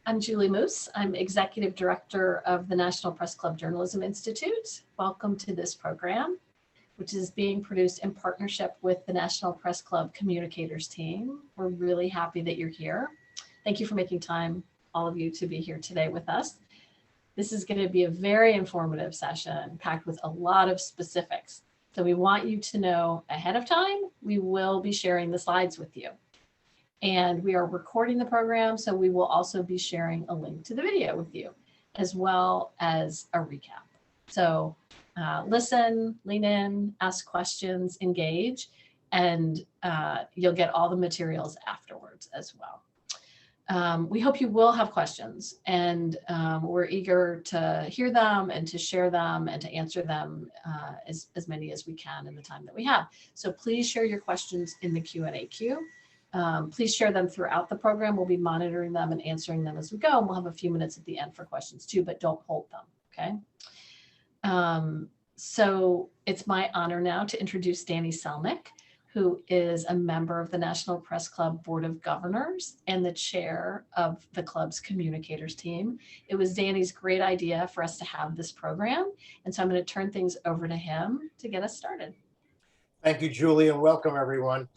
I'm Julie Moose. I'm Executive Director of the National Press Club Journalism Institute. Welcome to this program, which is being produced in partnership with the National Press Club Communicators team. We're really happy that you're here. Thank you for making time, all of you, to be here today with us. This is going to be a very informative session packed with a lot of specifics. So we want you to know ahead of time, we will be sharing the slides with you. And we are recording the program, so we will also be sharing a link to the video with you, as well as a recap. So listen, lean in, ask questions, engage, and you'll get all the materials afterwards as well. We hope you will have questions, and we're eager to hear them and to share them and to answer them as many as we can in the time that we have. So please share your questions in the Q&A queue. Please share them throughout the program. We'll be monitoring them and answering them as we go. And we'll have a few minutes at the end for questions too, but don't hold them, okay? So it's my honor now to introduce Danny Selnick, who is a member of the National Press Club Board of Governors and the chair of the club's communicators team. It was Danny's great idea for us to have this program. And so I'm going to turn things over to him to get us started. Thank you, Julie, and welcome everyone.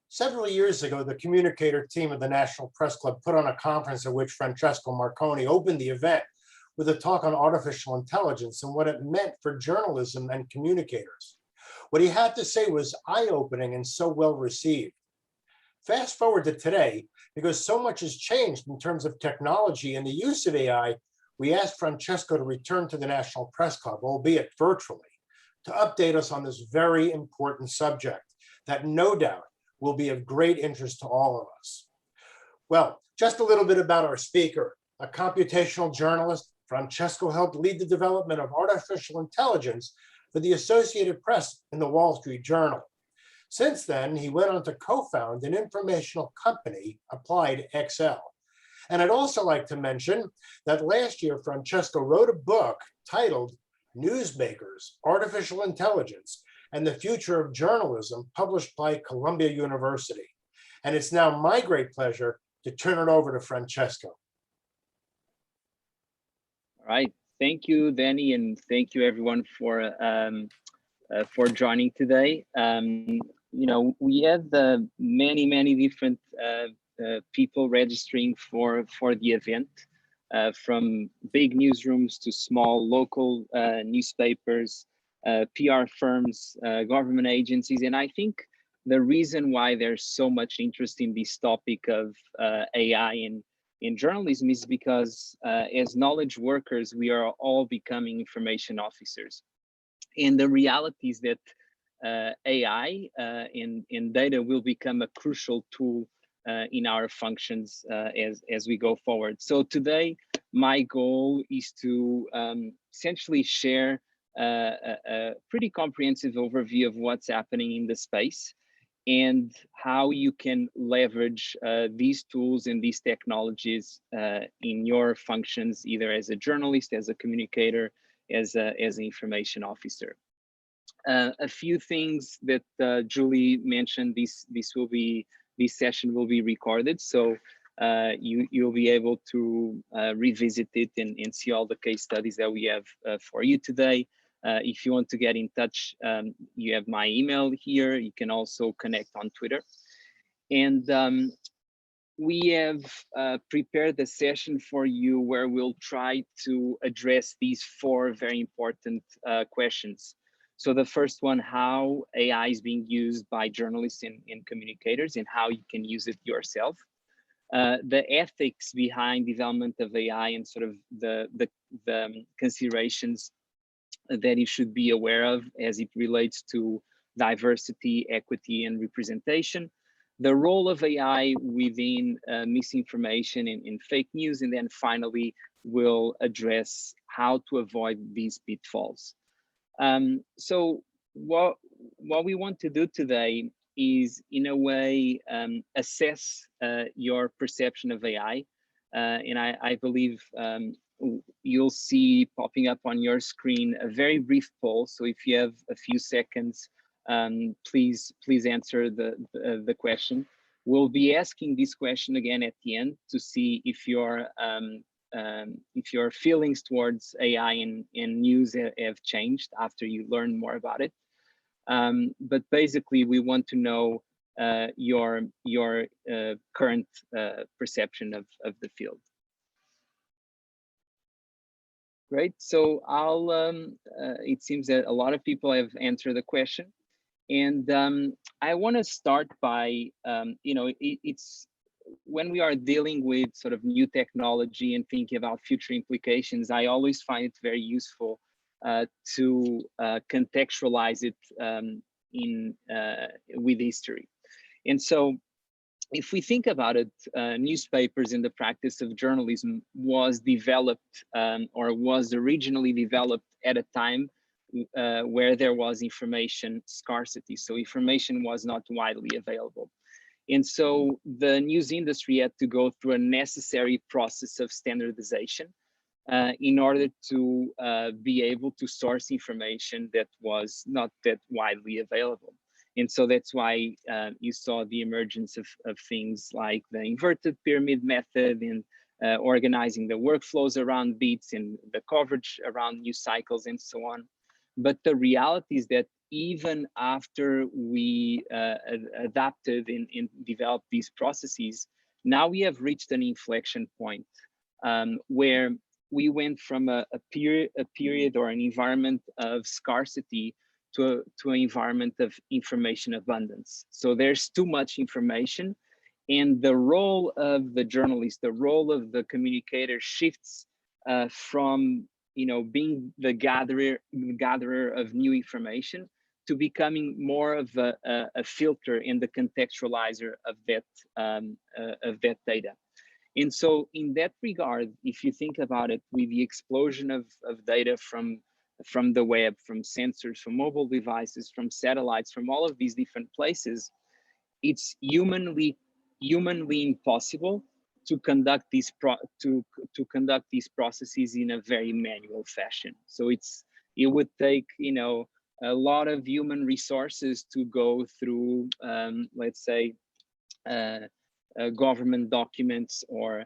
Several years ago, the communicator team of the National Press Club put on a conference at which Francesco Marconi opened the event with a talk on artificial intelligence and what it meant for journalism and communicators. What he had to say was eye-opening and so well received. Fast forward to today, because so much has changed in terms of technology and the use of AI, we asked Francesco to return to the National Press Club, albeit virtually, to update us on this very important subject that no doubt will be of great interest to all of us. Well, just a little bit about our speaker. A computational journalist, Francesco helped lead the development of artificial intelligence for the Associated Press and the Wall Street Journal. Since then, he went on to co-found an informational company, Applied XL. And I'd also like to mention that last year, Francesco wrote a book titled Newsmakers, Artificial Intelligence, and the Future of Journalism, published by Columbia University. And it's now my great pleasure to turn it over to Francesco. All right, thank you, Danny, and thank you everyone for joining today. You know, we had many different people registering for the event, from big newsrooms to small local newspapers, PR firms, government agencies. And I think the reason why there's so much interest in this topic of AI in journalism is because as knowledge workers, we are all becoming information officers. And the reality is that AI and data will become a crucial tool in our functions as we go forward. So today, my goal is to essentially share a pretty comprehensive overview of what's happening in the space and how you can leverage these tools and these technologies in your functions, either as a journalist, as a communicator, as an information officer. A few things that Julie mentioned, this session will be recorded, so you'll be able to revisit it and see all the case studies that we have for you today. If you want to get in touch, you have my email here. You can also connect on Twitter. And we have prepared a session for you where we'll try to address these four very important questions. So the first one, how AI is being used by journalists and communicators and how you can use it yourself. The ethics behind development of AI and sort of the considerations that you should be aware of as it relates to diversity, equity, and representation. The role of AI within misinformation and fake news. And then finally, we'll address how to avoid these pitfalls. So what we want to do today is, in a way, assess your perception of AI. And I believe you'll see popping up on your screen a very brief poll. So if you have a few seconds, please answer the question. We'll be asking this question again at the end to see if your feelings towards AI and news have changed after you learn more about it. But basically, we want to know your current perception of the field. Great. So it seems that a lot of people have answered the question. And I want to start by, it's when we are dealing with sort of new technology and thinking about future implications, I always find it very useful to contextualize it with history. And so if we think about it, newspapers in the practice of journalism was developed or was originally developed at a time where there was information scarcity. So information was not widely available. And so the news industry had to go through a necessary process of standardization in order to be able to source information that was not that widely available. And so that's why you saw the emergence of things like the inverted pyramid method and organizing the workflows around beats and the coverage around news cycles and so on. But the reality is that even after we adapted and developed these processes, now we have reached an inflection point where we went from a period or an environment of scarcity to an environment of information abundance. So there's too much information, and the role of the journalist, the role of the communicator shifts from being the gatherer of new information to becoming more of a filter and the contextualizer of that data. And so in that regard, if you think about it, with the explosion of data from the web, from sensors, from mobile devices, from satellites, from all of these different places, it's humanly impossible to conduct these processes in a very manual fashion. So it would take a lot of human resources to go through, let's say, government documents or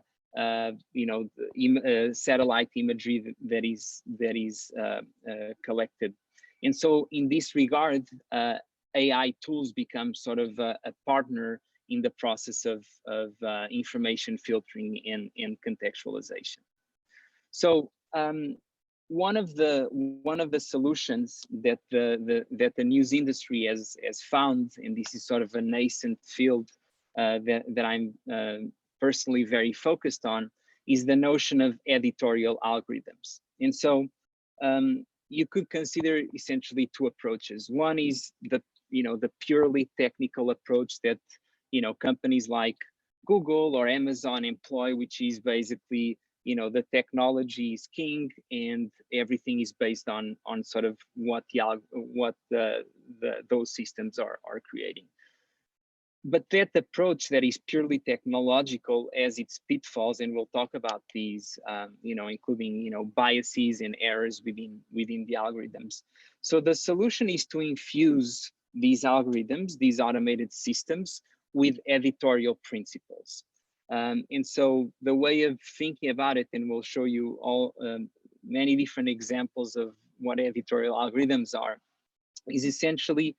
satellite imagery that is collected. And so in this regard, AI tools become sort of a partner in the process of information filtering and contextualization. So one of the solutions that the news industry has found, and this is sort of a nascent field that I'm personally very focused on, is the notion of editorial algorithms. And so you could consider essentially two approaches. One is the purely technical approach that companies like Google or Amazon employ, which is basically the technology is king and everything is based on sort of what those systems are creating. But that approach that is purely technological has its pitfalls, and we'll talk about these, including biases and errors within the algorithms. So the solution is to infuse these algorithms, these automated systems, with editorial principles. And so the way of thinking about it, and we'll show you all many different examples of what editorial algorithms are, is essentially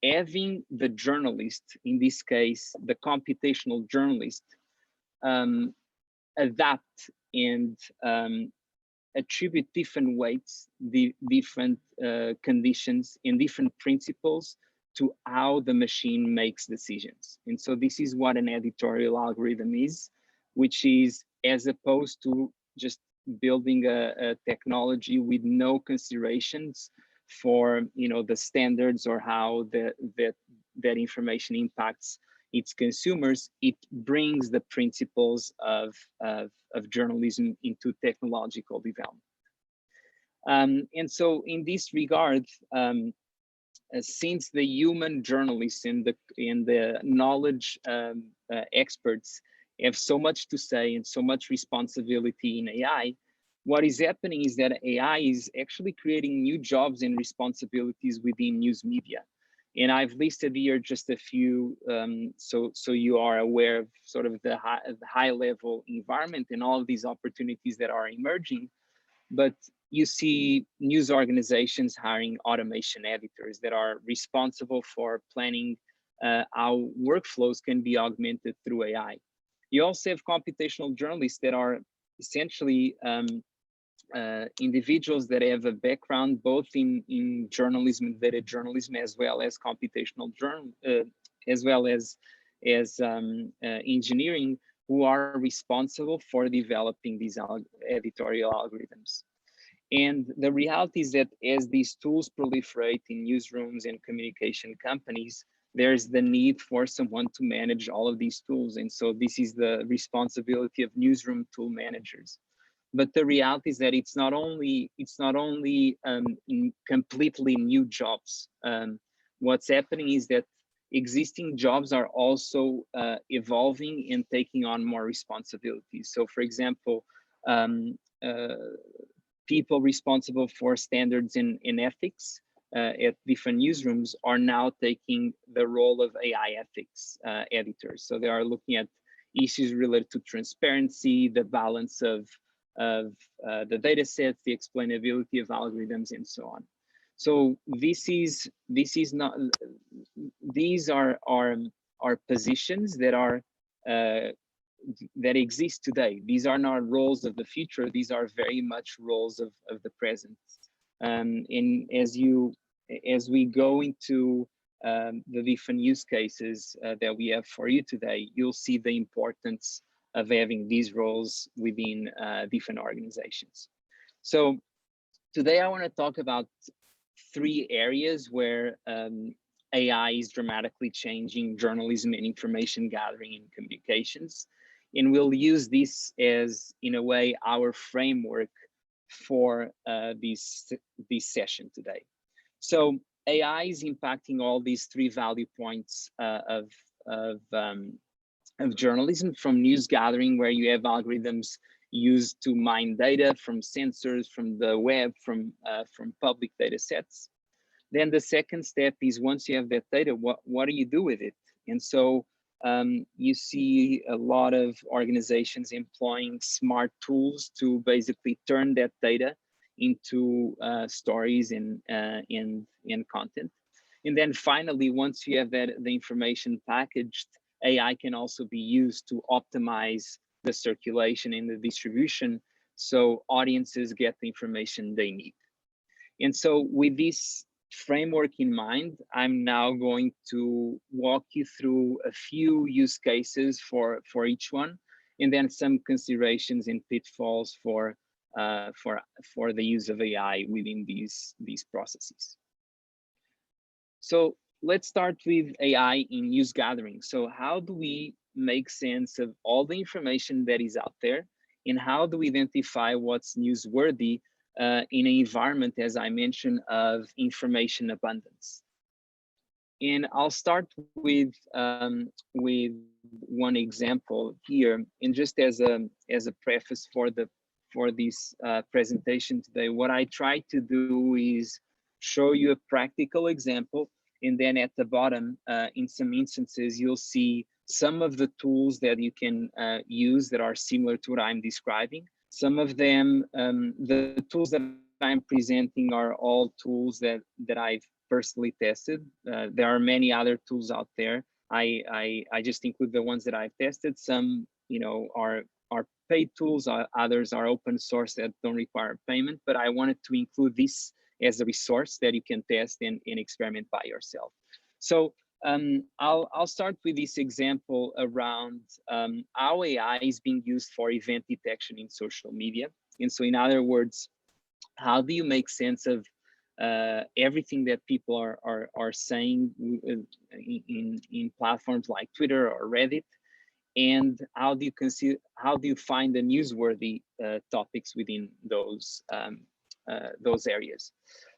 having the journalist, in this case, the computational journalist, adapt and attribute different weights, different conditions and different principles to how the machine makes decisions. And so this is what an editorial algorithm is, which is, as opposed to just building a technology with no considerations for the standards or how that information impacts its consumers, it brings the principles of journalism into technological development. And so in this regard, since the human journalists and the knowledge experts have so much to say and so much responsibility in AI, what is happening is that AI is actually creating new jobs and responsibilities within news media. And I've listed here just a few, so you are aware of sort of the high level environment and all of these opportunities that are emerging. But you see news organizations hiring automation editors that are responsible for planning how workflows can be augmented through AI. You also have computational journalists that are essentially individuals that have a background both in journalism and data journalism, as well as computational as well as engineering, who are responsible for developing these editorial algorithms. And the reality is that as these tools proliferate in newsrooms and communication companies, there's the need for someone to manage all of these tools. And so this is the responsibility of newsroom tool managers. But the reality is that it's not only in completely new jobs. What's happening is that existing jobs are also evolving and taking on more responsibilities. So, for example, people responsible for standards in ethics at different newsrooms are now taking the role of AI ethics editors. So they are looking at issues related to transparency, the balance of the data sets, the explainability of algorithms, and so on. So these are positions that are that exist today. These are not roles of the future. These are very much roles of the present. And as we go into the different use cases that we have for you today, you'll see the importance of having these roles within different organizations. So today I want to talk about 3 areas where AI is dramatically changing journalism and information gathering and communications. And we'll use this as, in a way, our framework for this session today. So AI is impacting all these 3 value points of journalism, from news gathering, where you have algorithms used to mine data from sensors, from the web, from public data sets. Then the second step is, once you have that data, what do you do with it? And so you see a lot of organizations employing smart tools to basically turn that data into stories and content. And then finally, once you have the information packaged, AI can also be used to optimize the circulation and the distribution, so audiences get the information they need. And so with this framework in mind, I'm now going to walk you through a few use cases for each one, and then some considerations and pitfalls for the use of AI within these processes. So let's start with AI in news gathering. So how do we make sense of all the information that is out there, and how do we identify what's newsworthy in an environment, as I mentioned, of information abundance? And I'll start with one example here, and just as a preface for this presentation today, what I try to do is show you a practical example, and then at the bottom, in some instances, you'll see some of the tools that you can use that are similar to what I'm describing. Some of them, the tools that I'm presenting are all tools that I've personally tested. There are many other tools out there. I just include the ones that I've tested. Some, are paid tools, others are open source that don't require payment, but I wanted to include this as a resource that you can test and experiment by yourself. So I'll start with this example around how AI is being used for event detection in social media. And so, in other words, how do you make sense of everything that people are saying in platforms like Twitter or Reddit, and how do you find the newsworthy topics within those areas?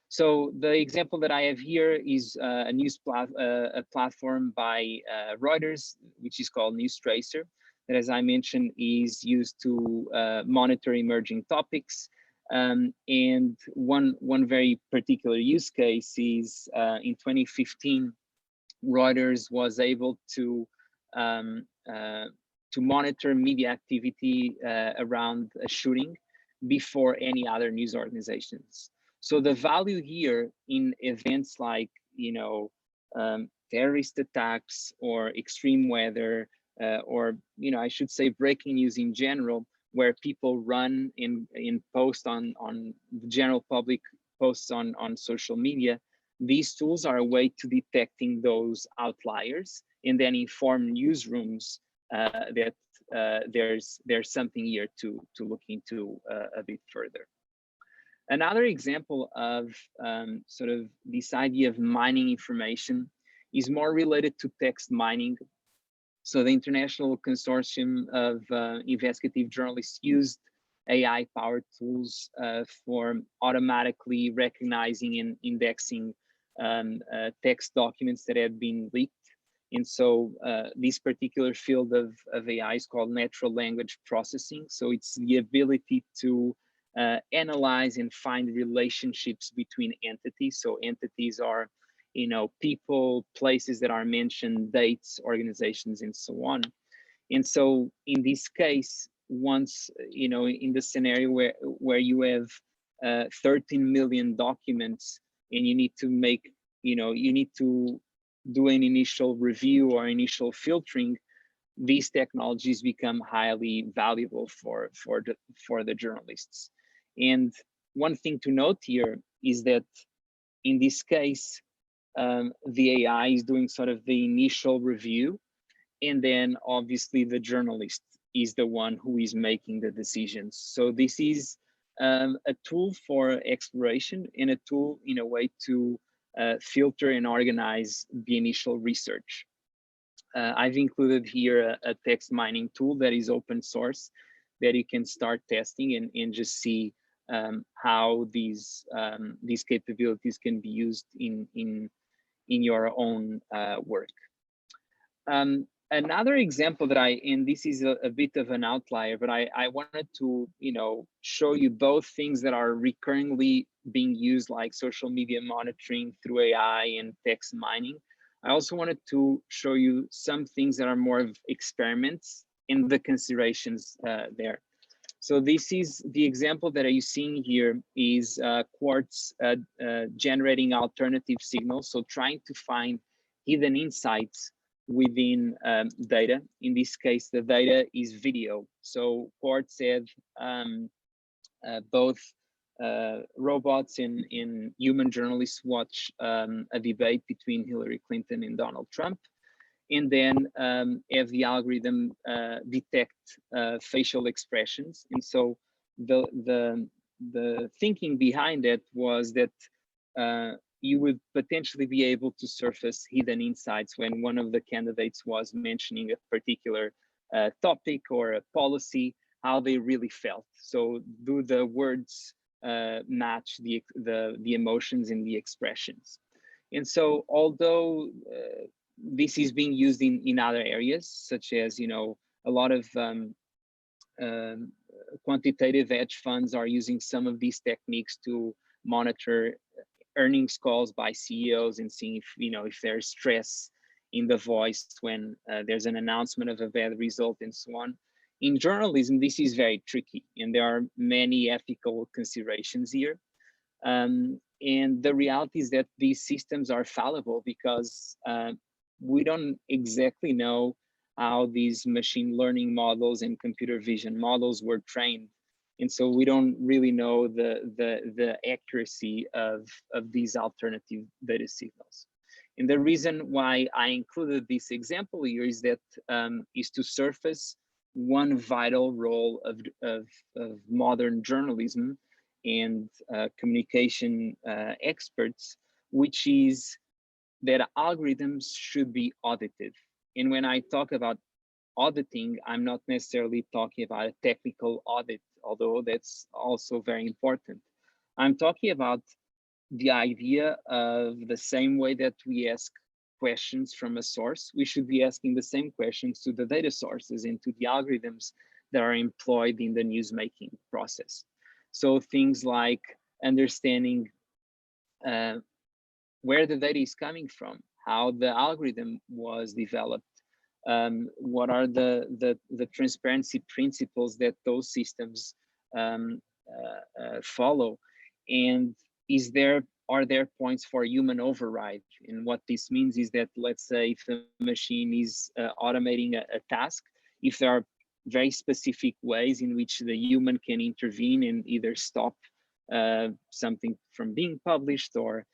So the example that I have here is a platform by Reuters, which is called NewsTracer, that, as I mentioned, is used to monitor emerging topics. And one very particular use case is in 2015, Reuters was able to monitor media activity around a shooting before any other news organizations. So the value here in events like, you know, terrorist attacks or extreme weather, or, you know, I should say breaking news in general, where people run in post on the general public posts on social media, these tools are a way to detecting those outliers and then inform newsrooms that there's something here to look into a bit further. Another example of sort of this idea of mining information is more related to text mining. So the International Consortium of Investigative Journalists used AI-powered tools for automatically recognizing and indexing text documents that had been leaked. And so this particular field of AI is called natural language processing. So it's the ability to analyze and find relationships between entities. So entities are, you know, people, places that are mentioned, dates, organizations, and so on. And so in this case, once, you know, in the scenario where you have 13 million documents and you need to make, you know, you need to do an initial review or initial filtering, these technologies become highly valuable for the journalists. And one thing to note here is that in this case, the AI is doing sort of the initial review, and then obviously the journalist is the one who is making the decisions. So this is a tool for exploration and a tool in a way to filter and organize the initial research. I've included here a text mining tool that is open source that you can start testing and just see how these capabilities can be used in your own work. Another example that and this is a bit of an outlier, but I wanted to, you know, show you both things that are recurringly being used, like social media monitoring through AI and text mining. I also wanted to show you some things that are more of experiments in the considerations there. So this is the example that you're seeing here is Quartz generating alternative signals. So trying to find hidden insights within data. In this case, the data is video. So Quartz said both robots and human journalists watch a debate between Hillary Clinton and Donald Trump, and then have the algorithm detect facial expressions. And so the thinking behind it was that you would potentially be able to surface hidden insights when one of the candidates was mentioning a particular topic or a policy, how they really felt. So do the words match the emotions and the expressions? And so although this is being used in other areas, such as, you know, a lot of quantitative hedge funds are using some of these techniques to monitor earnings calls by CEOs and seeing if, you know, if there's stress in the voice when there's an announcement of a bad result and so on. In journalism, this is very tricky, and there are many ethical considerations here. And the reality is that these systems are fallible because we don't exactly know how these machine learning models and computer vision models were trained. And so we don't really know the accuracy of these alternative data signals. And the reason why I included this example here is that is to surface one vital role of modern journalism and communication experts, which is that algorithms should be audited. And when I talk about auditing, I'm not necessarily talking about a technical audit, although that's also very important. I'm talking about the idea of the same way that we ask questions from a source, we should be asking the same questions to the data sources and to the algorithms that are employed in the newsmaking process. So things like understanding where the data is coming from, how the algorithm was developed, what are the transparency principles that those systems follow, and are there points for human override? And what this means is that, let's say, if the machine is automating a task, if there are very specific ways in which the human can intervene and either stop something from being published or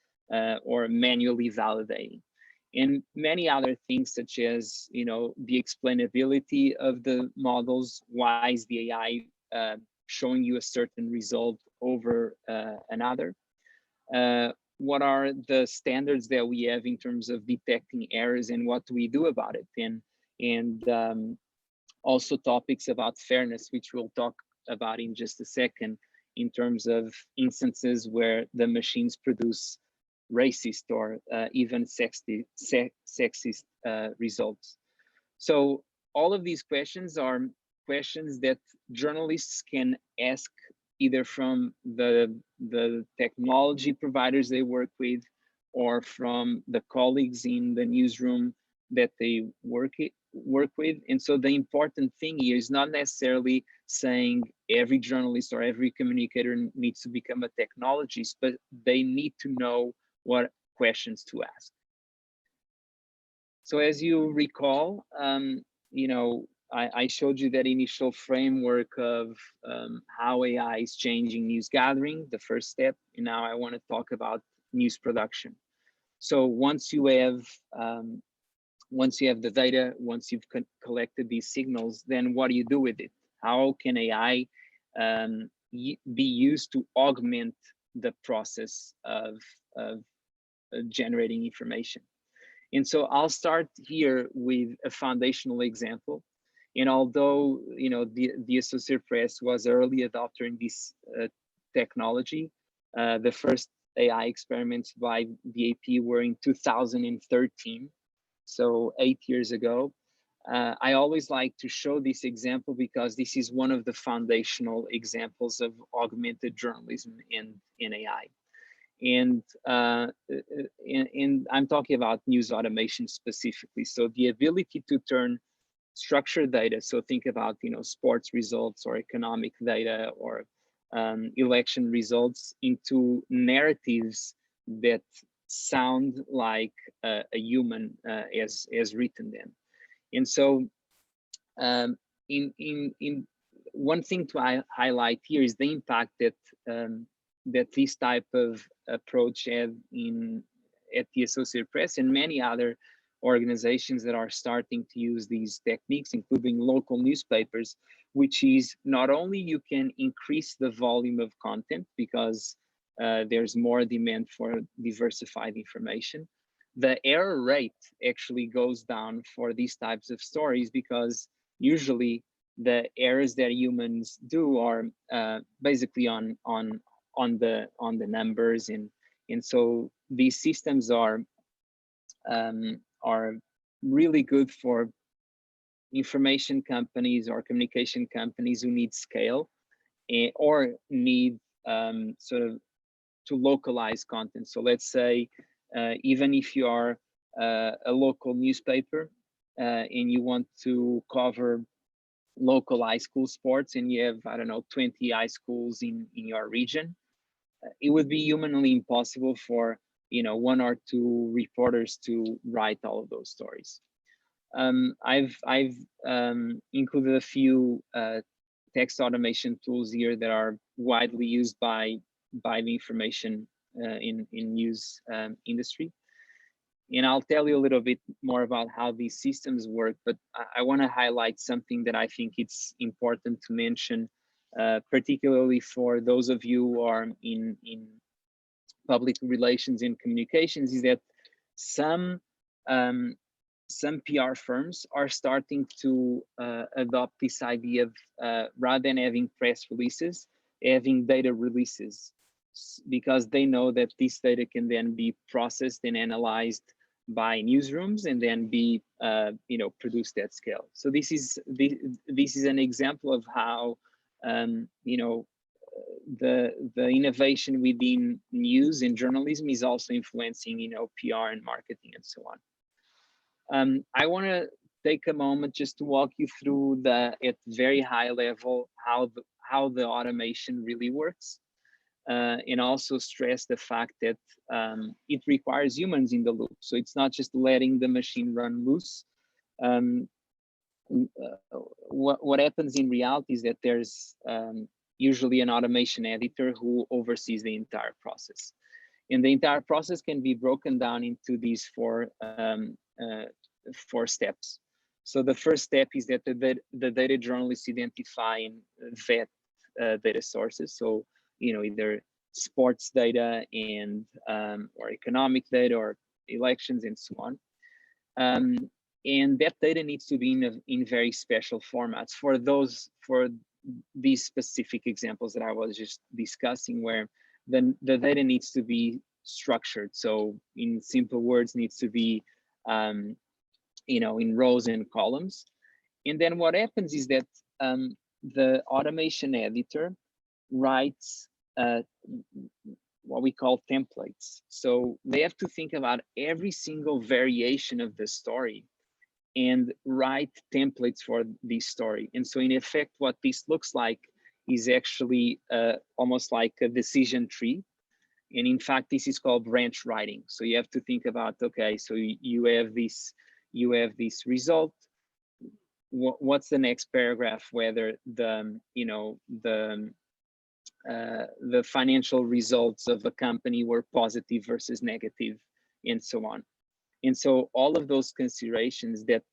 manually validating. And many other things, such as, you know, the explainability of the models. Why is the AI showing you a certain result over another? What are the standards that we have in terms of detecting errors, and what do we do about it? And also topics about fairness, which we'll talk about in just a second, in terms of instances where the machines produce racist or even sexist results. So all of these questions are questions that journalists can ask either from the technology providers they work with, or from the colleagues in the newsroom that they work with. And so the important thing here is not necessarily saying every journalist or every communicator needs to become a technologist, but they need to know what questions to ask. So as you recall, you know, I showed you that initial framework of how AI is changing news gathering, the first step. And now I want to talk about news production. So once you have the data, once you've collected these signals, then what do you do with it? How can AI be used to augment the process of generating information? And so I'll start here with a foundational example. And although, you know, the Associated Press was an early adopter in this technology, the first AI experiments by the AP were in 2013, so 8 years ago. I always like to show this example because this is one of the foundational examples of augmented journalism in AI. And I'm talking about news automation specifically. So the ability to turn structured data, so think about, you know, sports results or economic data or election results, into narratives that sound like a human as written them. And so in one thing to highlight here is the impact that that this type of approach had at the Associated Press and many other organizations that are starting to use these techniques, including local newspapers, which is not only you can increase the volume of content because there's more demand for diversified information. The error rate actually goes down for these types of stories because usually the errors that humans do are basically on the numbers, and so these systems are really good for information companies or communication companies who need scale or need sort of to localize content. So let's say even if you are a local newspaper and you want to cover local high school sports and you have, I don't know, 20 high schools in your region, it would be humanly impossible for, you know, 1 or 2 reporters to write all of those stories. I've included a few text automation tools here that are widely used by the information in news industry. And I'll tell you a little bit more about how these systems work, but I want to highlight something that I think it's important to mention, particularly for those of you who are in public relations and communications, is that some PR firms are starting to adopt this idea of rather than having press releases, having data releases, because they know that this data can then be processed and analyzed by newsrooms and then be you know, produced at scale. So this is an example of how you know, the innovation within news and journalism is also influencing, PR and marketing and so on. I want to take a moment just to walk you through at very high level how the automation really works, and also stress the fact that it requires humans in the loop. So it's not just letting the machine run loose. What happens in reality is that there's usually an automation editor who oversees the entire process. And the entire process can be broken down into these four steps. So the first step is that the data journalists identify and vet data sources. So, either sports data and or economic data or elections and so on. And that data needs to be in very special formats for these specific examples that I was just discussing, where the data needs to be structured. So in simple words, needs to be in rows and columns. And then what happens is that the automation editor writes what we call templates. So they have to think about every single variation of the story and write templates for this story. And so in effect, what this looks like is actually almost like a decision tree. And in fact, this is called branch writing. So you have to think about, okay, so you have this result. What's the next paragraph? Whether the financial results of a company were positive versus negative, and so on. And so all of those considerations that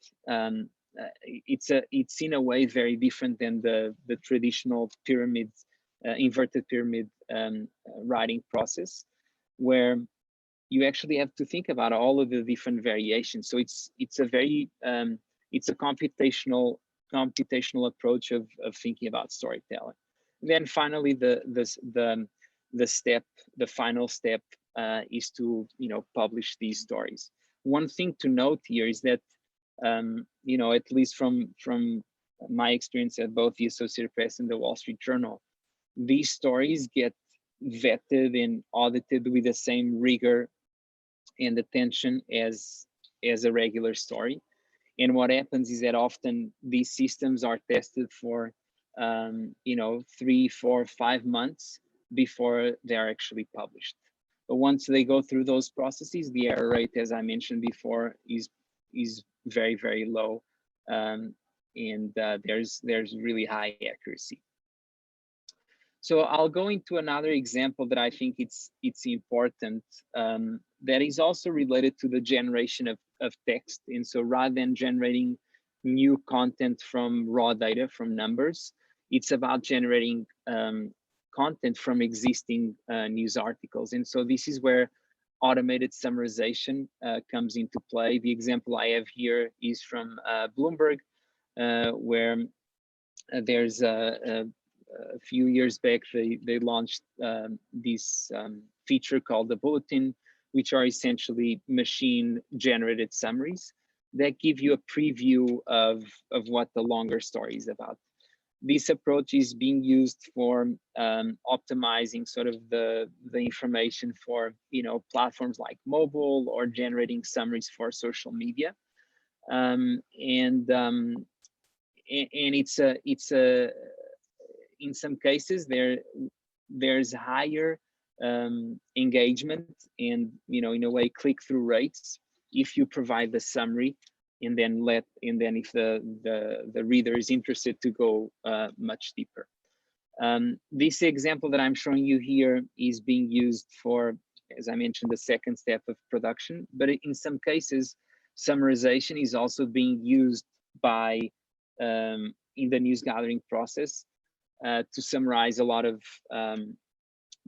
it's in a way very different than the traditional pyramid, inverted pyramid writing process, where you actually have to think about all of the different variations. So it's a very it's a computational approach of thinking about storytelling. And then finally, the final step is to publish these stories. One thing to note here is that at least from my experience at both the Associated Press and the Wall Street Journal, these stories get vetted and audited with the same rigor and attention as a regular story. And what happens is that often these systems are tested for 3, 4, 5 months before they're actually published. But once they go through those processes, the error rate, as I mentioned before, is very, very low, and there's really high accuracy. So I'll go into another example that I think it's important, that is also related to the generation of text. And so rather than generating new content from raw data, from numbers, it's about generating content from existing news articles. And so this is where automated summarization comes into play. The example I have here is from Bloomberg, where there's a few years back, they launched this feature called the Bulletin, which are essentially machine generated summaries that give you a preview of what the longer story is about. This approach is being used for optimizing sort of the information for platforms like mobile, or generating summaries for social media, and it's a in some cases there's higher engagement and in a way click-through rates if you provide the summary and then if the reader is interested to go much deeper. This example that I'm showing you here is being used for, as I mentioned, the second step of production, but in some cases summarization is also being used by in the news gathering process to summarize a lot of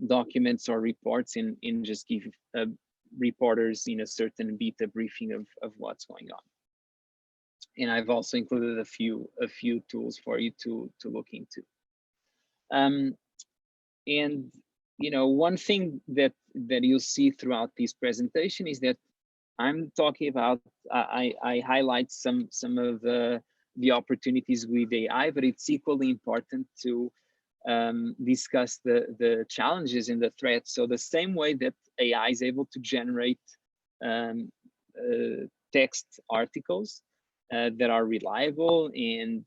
documents or reports and just give reporters in a certain beat a briefing of what's going on. And I've also included a few tools for you to look into. And one thing that you'll see throughout this presentation is that I'm talking about, I highlight some of the opportunities with AI, but it's equally important to discuss the challenges and the threats. So the same way that AI is able to generate text articles that are reliable and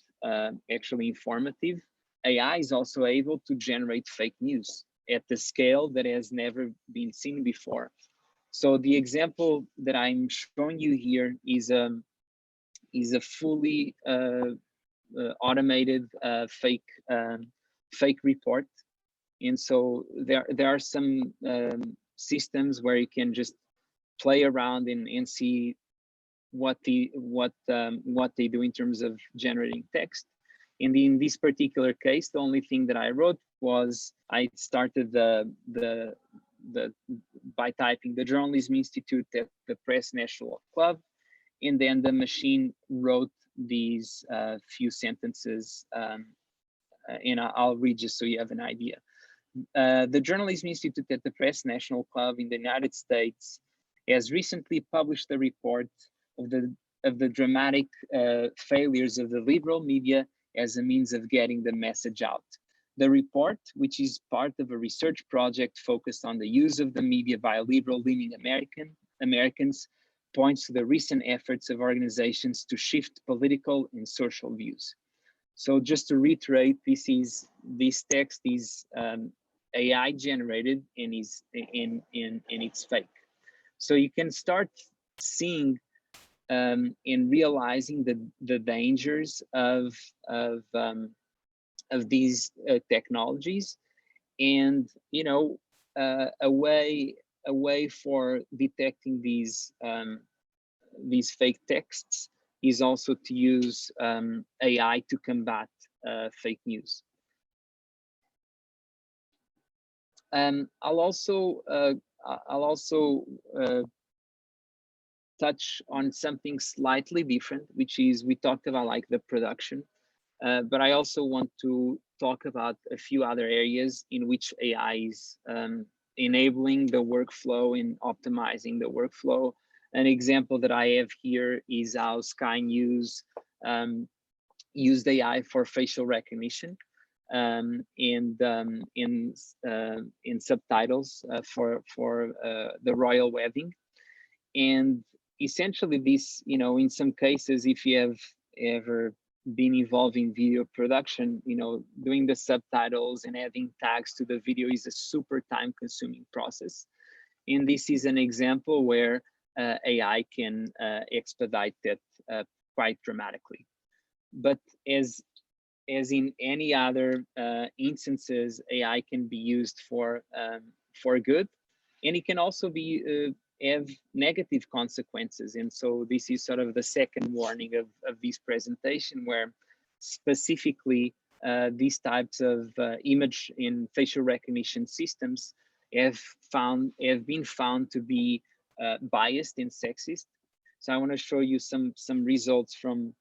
actually informative, AI is also able to generate fake news at the scale that has never been seen before. So the example that I'm showing you here is a fully automated fake report. And so there are some systems where you can just play around and see what they do in terms of generating text. And in this particular case, the only thing that I wrote was I started by typing the Journalism Institute at the Press National Club, and then the machine wrote these few sentences, and I'll read just so you have an idea. The Journalism Institute at the Press National Club in the United States has recently published a report of the dramatic failures of the liberal media as a means of getting the message out. The report, which is part of a research project focused on the use of the media by liberal-leaning Americans, points to the recent efforts of organizations to shift political and social views. So just to reiterate, this text is AI generated and it's fake. So you can start seeing and realizing the dangers of these technologies, and a way for detecting these fake texts is also to use AI to combat fake news. I'll also touch on something slightly different, which is we talked about like the production, but I also want to talk about a few other areas in which AI is enabling the workflow and optimizing the workflow. An example that I have here is how Sky News used AI for facial recognition in subtitles for the royal wedding. And essentially this, in some cases, if you have ever been involved in video production, doing the subtitles and adding tags to the video is a super time consuming process. And this is an example where AI can expedite that quite dramatically. But as in any other instances, AI can be used for good, and it can also be have negative consequences. And so this is sort of the second warning of this presentation, where specifically these types of image and facial recognition systems have been found to be biased and sexist. So I want to show you some results from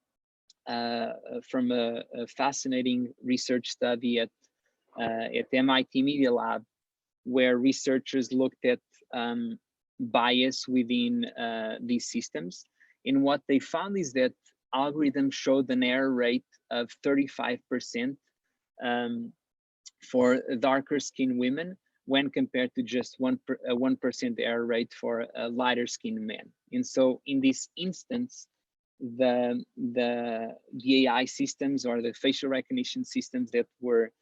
a fascinating research study at MIT Media Lab, where researchers looked at bias within these systems. And what they found is that algorithms showed an error rate of 35% for darker skinned women when compared to just 1% error rate for lighter skinned men. And so in this instance, the AI systems or the facial recognition systems that were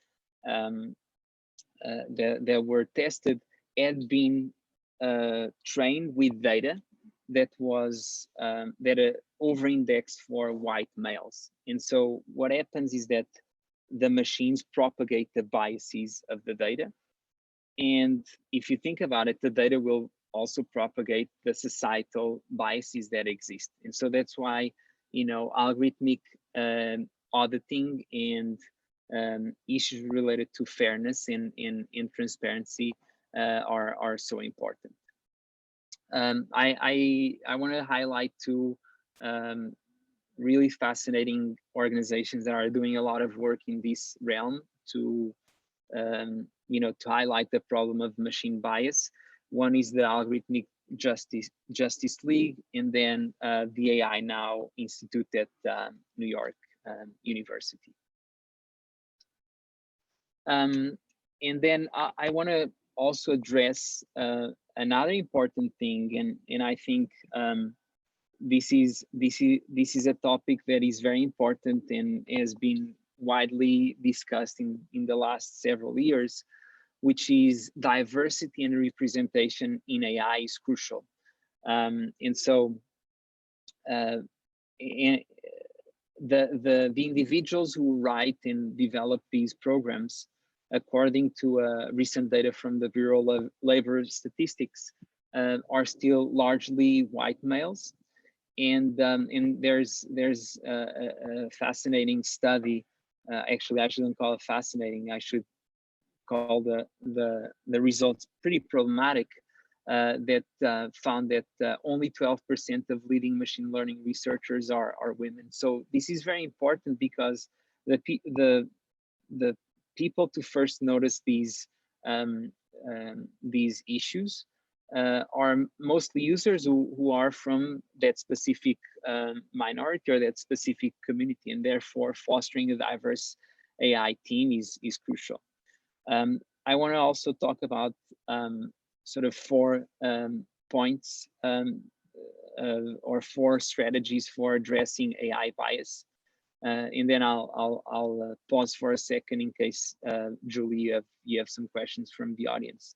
tested had been trained with data that was over-indexed for white males. And so what happens is that the machines propagate the biases of the data. And if you think about it, the data will also propagate the societal biases that exist. And so that's why, algorithmic auditing and issues related to fairness and transparency are so important. I want to highlight two really fascinating organizations that are doing a lot of work in this realm to to highlight the problem of machine bias. One is the Algorithmic Justice League, and then the AI Now Institute at New York University. And then I want to also address another important thing, and I think this is a topic that is very important and has been widely discussed in the last several years, which is diversity and representation in AI is crucial. And so the individuals who write and develop these programs, according to recent data from the Bureau of Labor Statistics, are still largely white males. And there's a fascinating study. Actually, I shouldn't call it fascinating. I should call the results pretty problematic. That found that only 12% of leading machine learning researchers are women. So this is very important because the people to first notice these issues are mostly users who are from that specific minority or that specific community, and therefore fostering a diverse AI team is crucial. I want to also talk about sort of 4 points or 4 strategies for addressing AI bias. And then I'll pause for a second in case, Julie, you have some questions from the audience.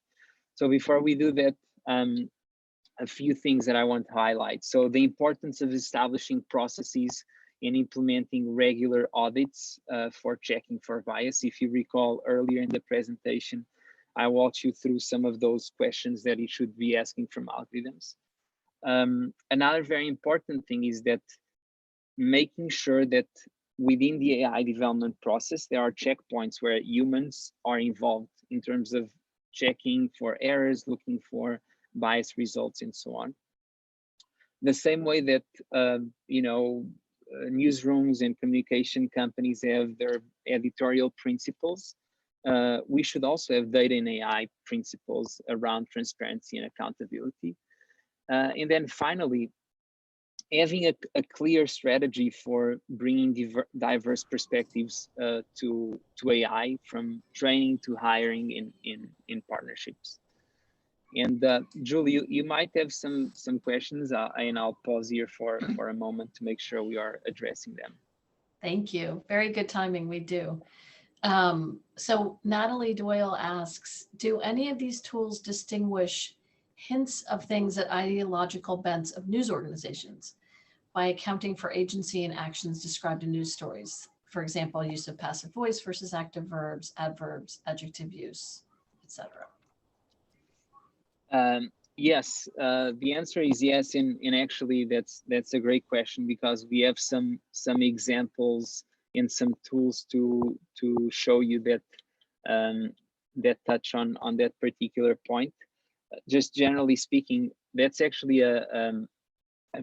So before we do that, a few things that I want to highlight. So the importance of establishing processes and implementing regular audits for checking for bias. If you recall earlier in the presentation, I walked you through some of those questions that you should be asking from algorithms. Another very important thing is that making sure that within the AI development process, there are checkpoints where humans are involved in terms of checking for errors, looking for bias results, and so on. The same way that, newsrooms and communication companies have their editorial principles, we should also have data and AI principles around transparency and accountability. And then finally, having a clear strategy for bringing diverse perspectives to AI, from training to hiring in partnerships. And Julie, you might have some questions, and I'll pause here for a moment to make sure we are addressing them. Thank you. Very good timing. We do. So Natalie Doyle asks, do any of these tools distinguish hints of things at ideological bents of news organizations by accounting for agency and actions described in news stories? For example, use of passive voice versus active verbs, adverbs, adjective use, etc. Yes, the answer is yes, and actually that's a great question, because we have some examples and some tools to show you that that touch on that particular point. Just generally speaking, that's actually a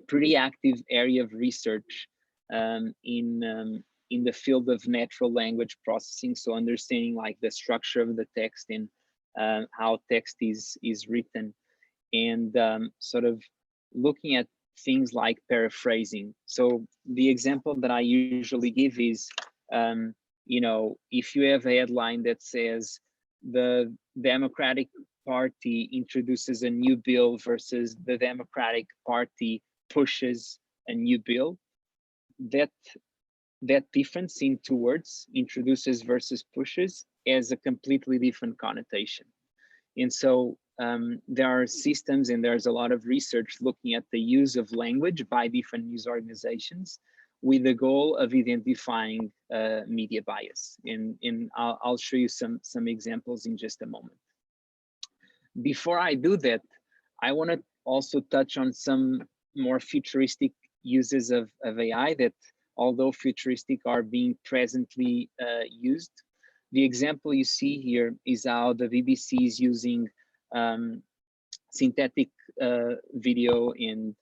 pretty active area of research in the field of natural language processing. So understanding like the structure of the text and how text is written, and sort of looking at things like paraphrasing. So the example that I usually give is, if you have a headline that says the Democratic Party introduces a new bill versus the Democratic Party pushes a new bill, that difference in 2 words, introduces versus pushes, has a completely different connotation. And so there are systems, and there's a lot of research looking at the use of language by different news organizations with the goal of identifying media bias. And I'll show you some examples in just a moment. Before I do that, I want to also touch on some more futuristic uses of AI that, although futuristic, are being presently used. The example you see here is how the BBC is using synthetic video and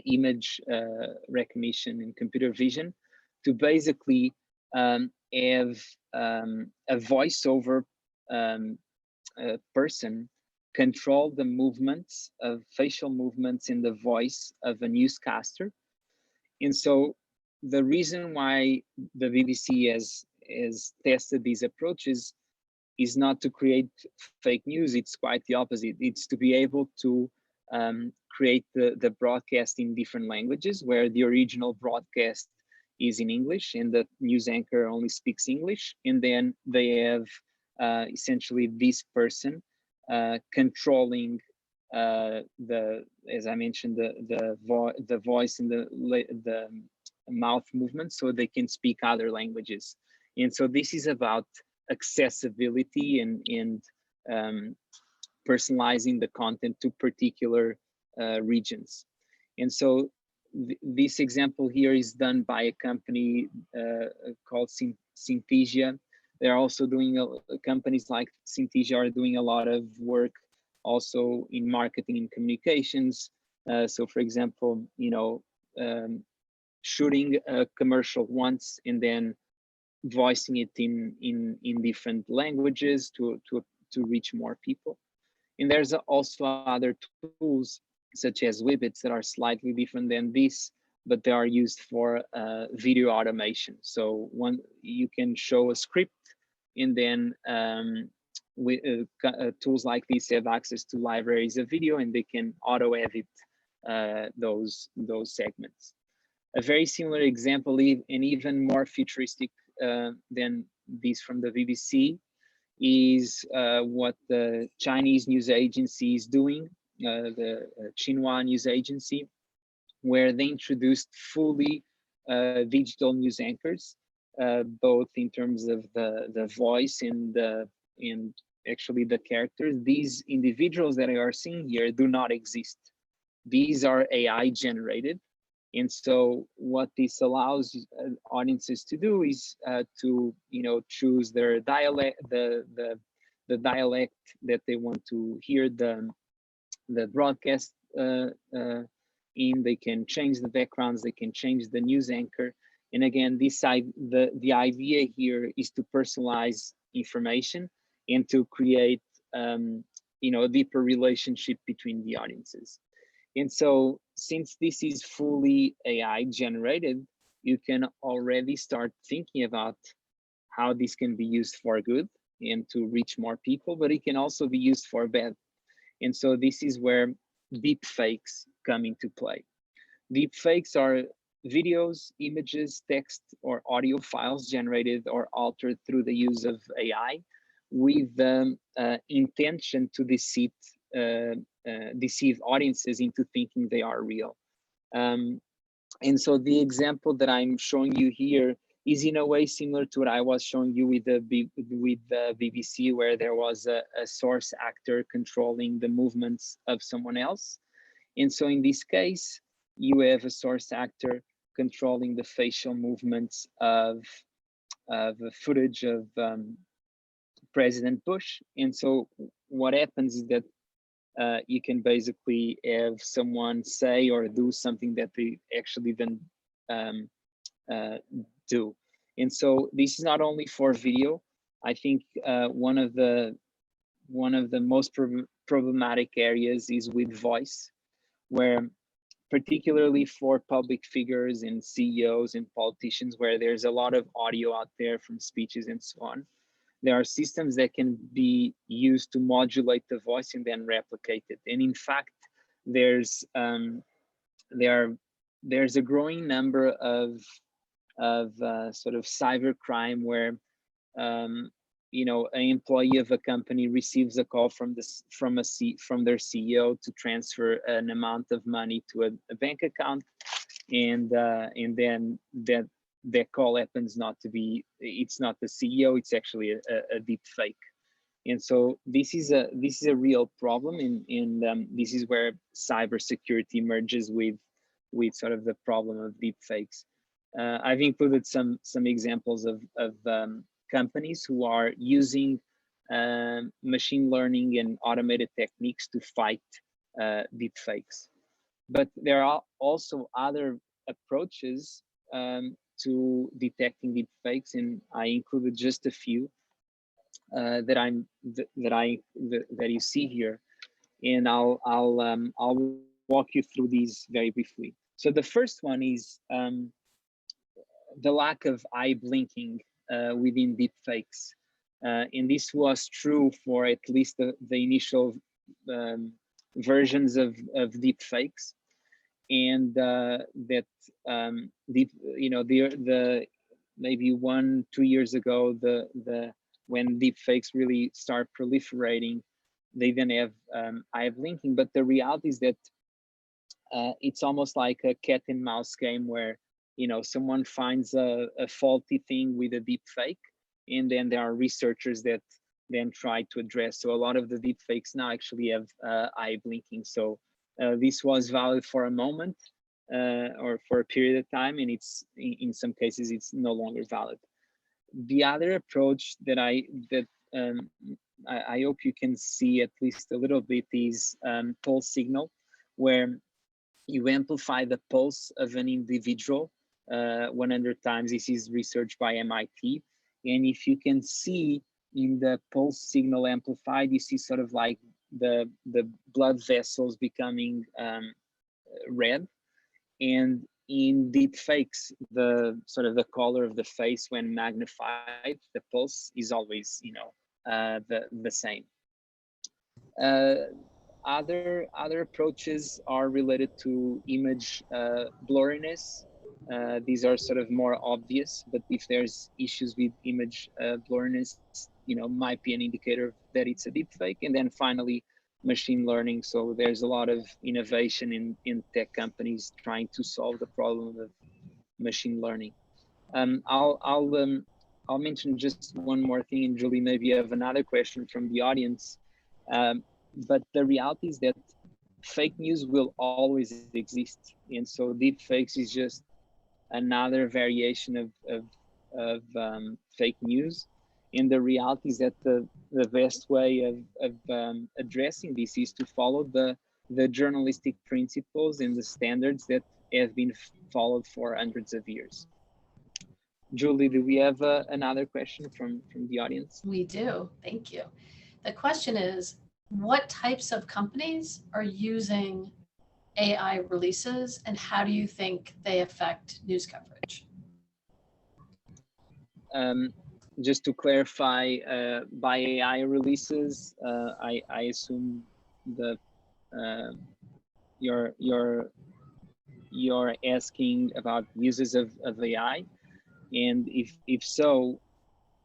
image recognition and computer vision to basically have a voiceover person control the movements of facial movements in the voice of a newscaster. And so the reason why the BBC has tested these approaches is not to create fake news. It's quite the opposite. It's to be able to create the broadcast in different languages, where the original broadcast is in English and the news anchor only speaks English. And then they have essentially this person controlling as I mentioned, the voice and the mouth movement, so they can speak other languages. And so this is about accessibility and personalizing the content to particular regions. And so this example here is done by a company called Synthesia. They're also doing, companies like Synthesia are doing a lot of work also in marketing and communications. So for example, shooting a commercial once and then voicing it in different languages to reach more people. And there's also other tools such as Wibbits that are slightly different than this, but they are used for video automation. So you can show a script, and then tools like these have access to libraries of video, and they can auto edit those segments. A very similar example, and even more futuristic than these from the BBC, is what the Chinese news agency is doing, the Xinhua news agency, where they introduced fully digital news anchors, both in terms of the voice and actually the characters. These individuals that I are seeing here do not exist. These are AI generated. And so what this allows audiences to do is to choose their dialect, the dialect that they want to hear the broadcast in. They can change the backgrounds, they can change the news anchor. And again, the idea here is to personalize information and to create a deeper relationship between the audiences. And so since this is fully AI generated, you can already start thinking about how this can be used for good and to reach more people, but it can also be used for bad. And so this is where deep fakes come into play. Deep fakes are videos, images, text, or audio files generated or altered through the use of AI with the intention to deceive audiences into thinking they are real. And so the example that I'm showing you here is in a way similar to what I was showing you with the BBC, where there was a source actor controlling the movements of someone else. And so in this case, you have a source actor controlling the facial movements of footage of President Bush. And so what happens is that you can basically have someone say or do something that they actually then do. And so this is not only for video. I think one of the most problematic areas is with voice, where particularly for public figures and CEOs and politicians, where there's a lot of audio out there from speeches and so on. There are systems that can be used to modulate the voice and then replicate it. And in fact, there's a growing number of sort of cybercrime where an employee of a company receives a call from their CEO to transfer an amount of money to a bank account, and then that call happens not to be, it's not the CEO, it's actually a deep fake. And so this is a real problem, and this is where cybersecurity merges with sort of the problem of deep fakes. I've included some examples of companies who are using machine learning and automated techniques to fight deep fakes. But there are also other approaches to detecting deep fakes, and I included just a few that you see here, and I'll walk you through these very briefly. So the first one is the lack of eye blinking within deepfakes. And this was true for at least the initial versions of deepfakes, and that the maybe 1-2 years ago, when deepfakes really start proliferating, they then have eye linking. But the reality is that it's almost like a cat and mouse game where someone finds a faulty thing with a deepfake, and then there are researchers that then try to address. So a lot of the deepfakes now actually have eye blinking. So this was valid for a moment or for a period of time, and it's in some cases it's no longer valid. The other approach that I hope you can see at least a little bit is pulse signal, where you amplify the pulse of an individual 100 times. This is research by MIT. And if you can see in the pulse signal amplified, you see sort of like the blood vessels becoming red. And in deep fakes, the sort of the color of the face when magnified, the pulse is always, the same. Other approaches are related to image blurriness. These are sort of more obvious, but if there's issues with image blurriness, might be an indicator that it's a deepfake. And then finally, machine learning. So there's a lot of innovation in tech companies trying to solve the problem of machine learning. I'll mention just one more thing, and Julie, maybe you have another question from the audience. But the reality is that fake news will always exist, and so deep fakes is just another variation of fake news. And the reality is that the best way of addressing this is to follow the journalistic principles and the standards that have been followed for hundreds of years. Julie, do we have another question from the audience? We do, thank you. The question is, what types of companies are using AI releases, and how do you think they affect news coverage? Just to clarify, by AI releases, I assume you're asking about uses of AI, and if so,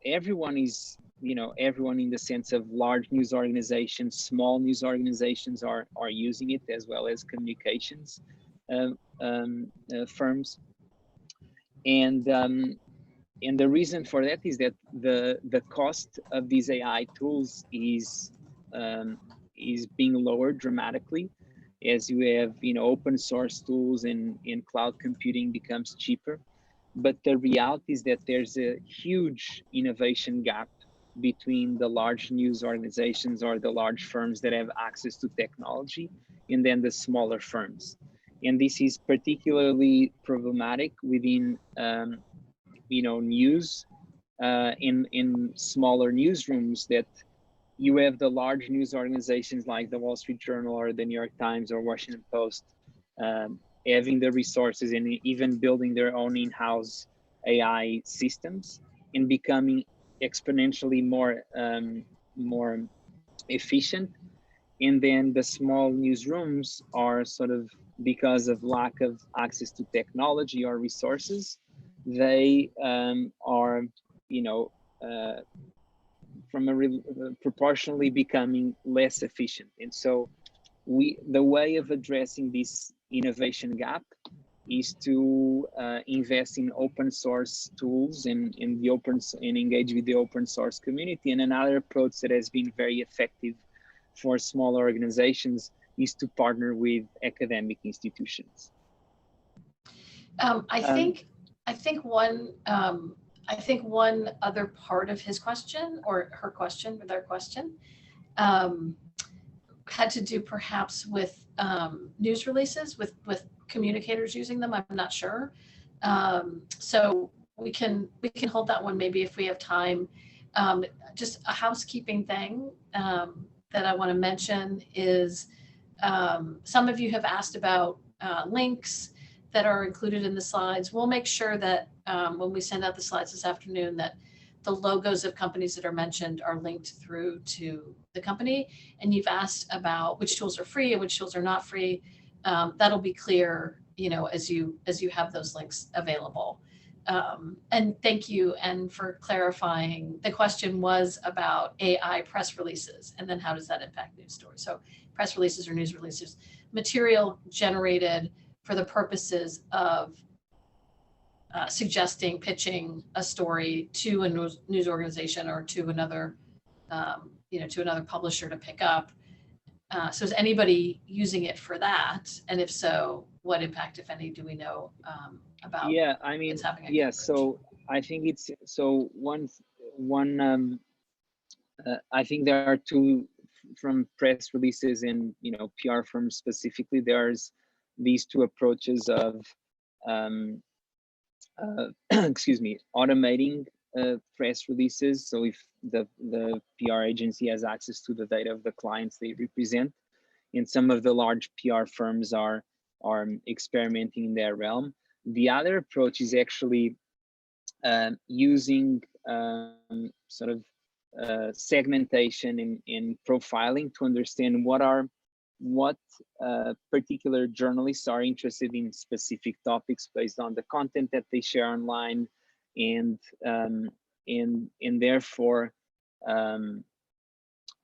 everyone is, everyone in the sense of large news organizations, small news organizations are using it, as well as communications firms. And the reason for that is that the cost of these AI tools is being lowered dramatically as you have open source tools and cloud computing becomes cheaper. But the reality is that there's a huge innovation gap between the large news organizations or the large firms that have access to technology, and then the smaller firms. And this is particularly problematic within news in smaller newsrooms, that you have the large news organizations like the Wall Street Journal or the New York Times or Washington Post having the resources and even building their own in-house AI systems and becoming exponentially more efficient. And then the small newsrooms are sort of, because of lack of access to technology or resources, they are, proportionally becoming less efficient. And so the way of addressing this innovation gap is to invest in open source tools and engage with the open source community. And another approach that has been very effective for smaller organizations is to partner with academic institutions. I think one other part of his question, or her question, or their question, had to do perhaps with news releases, with communicators using them. I'm not sure. So we can hold that one maybe if we have time. Just a housekeeping thing that I want to mention is some of you have asked about links that are included in the slides. We'll make sure that when we send out the slides this afternoon, that the logos of companies that are mentioned are linked through to the company. And you've asked about which tools are free and which tools are not free. That'll be clear, as you have those links available. And thank you, and for clarifying. The question was about AI press releases, and then how does that impact news stories? So press releases or news releases, material generated for the purposes of suggesting, pitching a story to a news organization or to another, to another publisher to pick up. So is anybody using it for that? And if so, what impact, if any, do we know about? Yeah, I mean, yeah. So I think it's I think there are two from press releases and PR firms specifically. There's these two approaches of excuse me, automating press releases. So if the PR agency has access to the data of the clients they represent, and some of the large PR firms are experimenting in their realm. The other approach is actually using sort of segmentation in profiling to understand what particular journalists are interested in specific topics based on the content that they share online, and therefore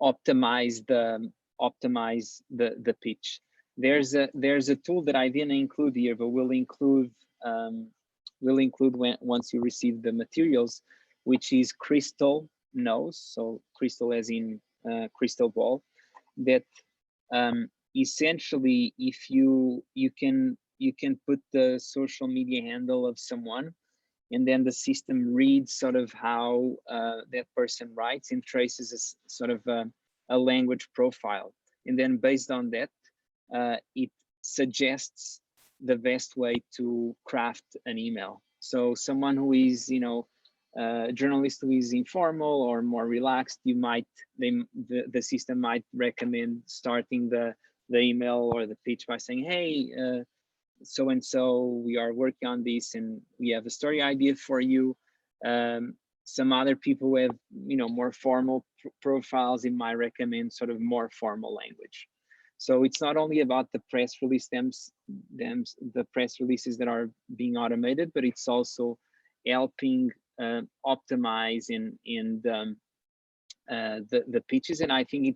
optimize the pitch. There's a tool that I didn't include here, but we'll include once you receive the materials, which is Crystal Knows. So crystal as in crystal ball. That essentially, if you can put the social media handle of someone, and then the system reads sort of how that person writes and traces a sort of a language profile, and then based on that, it suggests the best way to craft an email. So someone who is, a journalist who is informal or more relaxed, the system might recommend starting the email or the pitch by saying, hey, so and so, we are working on this and we have a story idea for you. Some other people have more formal profiles, and might recommend sort of more formal language. So it's not only about the press release the press releases that are being automated, but it's also helping optimize the pitches. And I think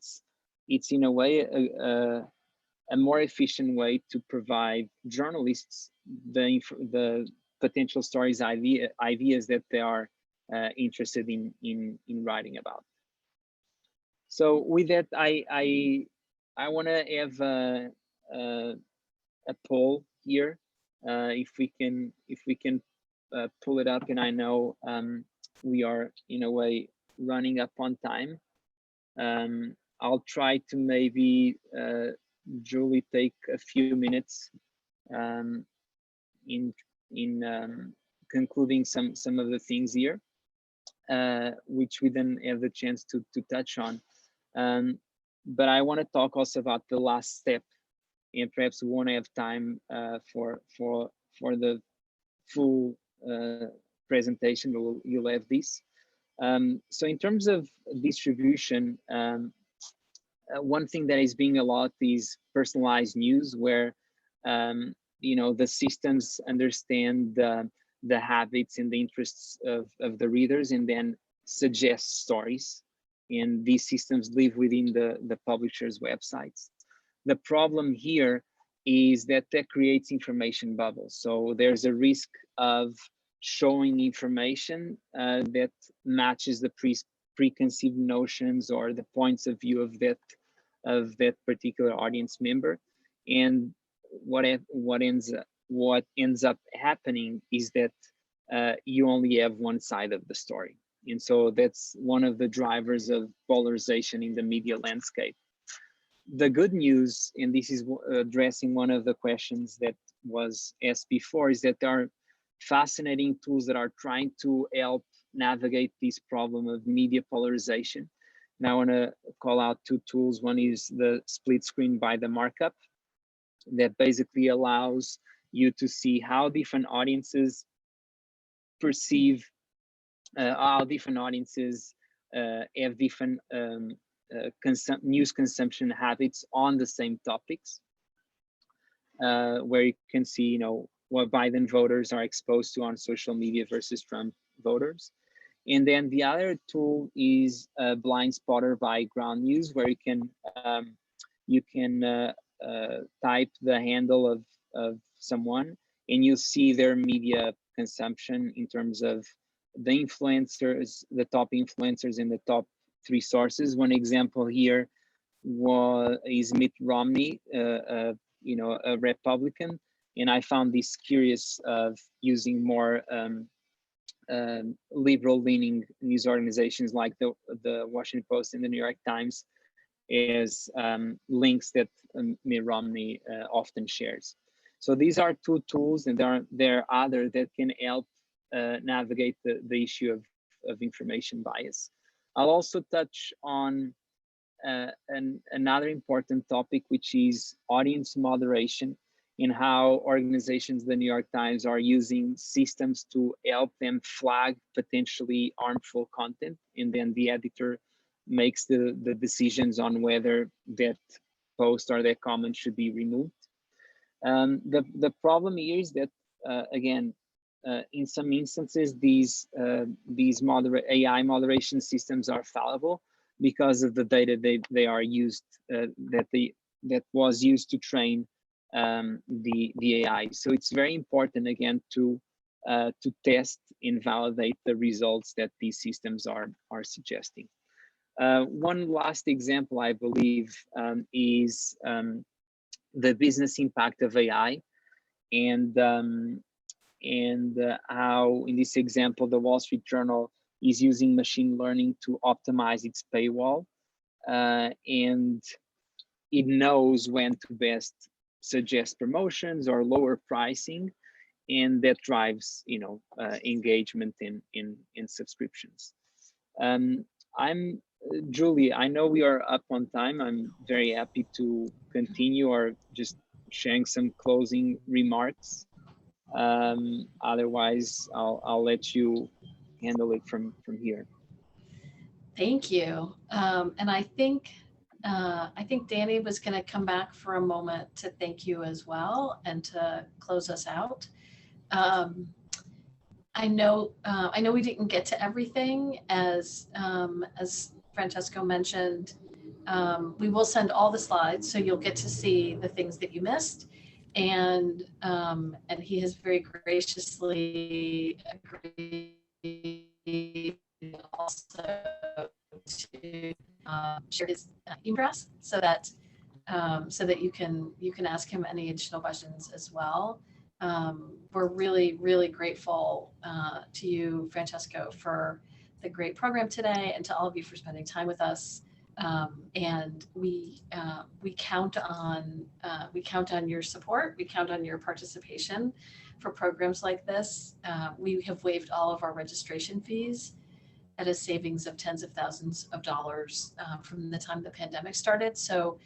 it's in a way a more efficient way to provide journalists the potential stories ideas that they are interested in writing about. So with that, I want to have a poll here, if we can pull it up. And I know we are in a way running up on time. I'll try to maybe Julie take a few minutes in concluding some of the things here, which we then have the chance to touch on. But I want to talk also about the last step, and perhaps we won't have time for the full presentation, but you'll have this. So in terms of distribution, one thing that is being a lot is personalized news, where the systems understand the habits and the interests of the readers, and then suggest stories. And these systems live within the publisher's websites. The problem here is that creates information bubbles. So there's a risk of showing information that matches the preconceived notions or the points of view of that particular audience member. And what ends up happening is that you only have one side of the story. And so that's one of the drivers of polarization in the media landscape. The good news, and this is addressing one of the questions that was asked before, is that there are fascinating tools that are trying to help navigate this problem of media polarization. Now I want to call out two tools. One is the split screen by the markup, that basically allows you to see how different audiences perceive how different audiences have different news consumption habits on the same topics, where you can see, you know, what Biden voters are exposed to on social media versus Trump voters. And then the other tool is Blind Spotter by Ground News, where you can type the handle of someone, and you'll see their media consumption in terms of the influencers, the top influencers, and the top 3 sources. One example here is Mitt Romney, you know, a Republican, and I found this curious of using more liberal-leaning news organizations like the Washington Post and the New York Times as links that Mitt Romney often shares. So these are 2 tools, and there are others that can help navigate the issue of information bias. I'll also touch on another important topic, which is audience moderation, in how organizations, the New York Times, are using systems to help them flag potentially harmful content, and then the editor makes the decisions on whether that post or that comment should be removed. The problem here is that, again, in some instances, these AI moderation systems are fallible because of the data they are used, that was used to train the AI. So it's very important, again, to test and validate the results that these systems are suggesting. One last example, I believe, is the business impact of AI, and how, in this example, the Wall Street Journal is using machine learning to optimize its paywall, and it knows when to best suggest promotions or lower pricing, and that drives, you know, engagement in subscriptions. Julie, I know we are up on time. I'm very happy to continue, or just sharing some closing remarks. Otherwise, I'll let you handle it from here. Thank you. And I think Danny was going to come back for a moment to thank you as well and to close us out. I know we didn't get to everything, as Francesco mentioned. We will send all the slides, so you'll get to see the things that you missed, and he has very graciously agreed also to share his email address, so that you can ask him any additional questions as well. We're really grateful to you, Francesco, for the great program today, and to all of you for spending time with us. And we count on your support. We count on your participation for programs like this. We have waived all of our registration fees at a savings of tens of thousands of dollars from the time the pandemic started. So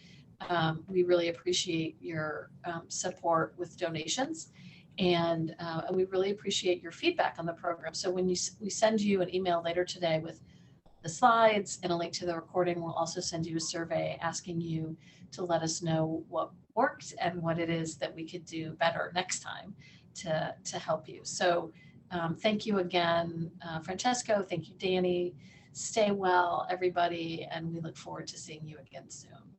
we really appreciate your support with donations, and we really appreciate your feedback on the program. So when we send you an email later today with the slides and a link to the recording, we'll also send you a survey asking you to let us know what worked and what it is that we could do better next time to help you. So thank you again, Francesco. Thank you, Danny. Stay well, everybody, and we look forward to seeing you again soon.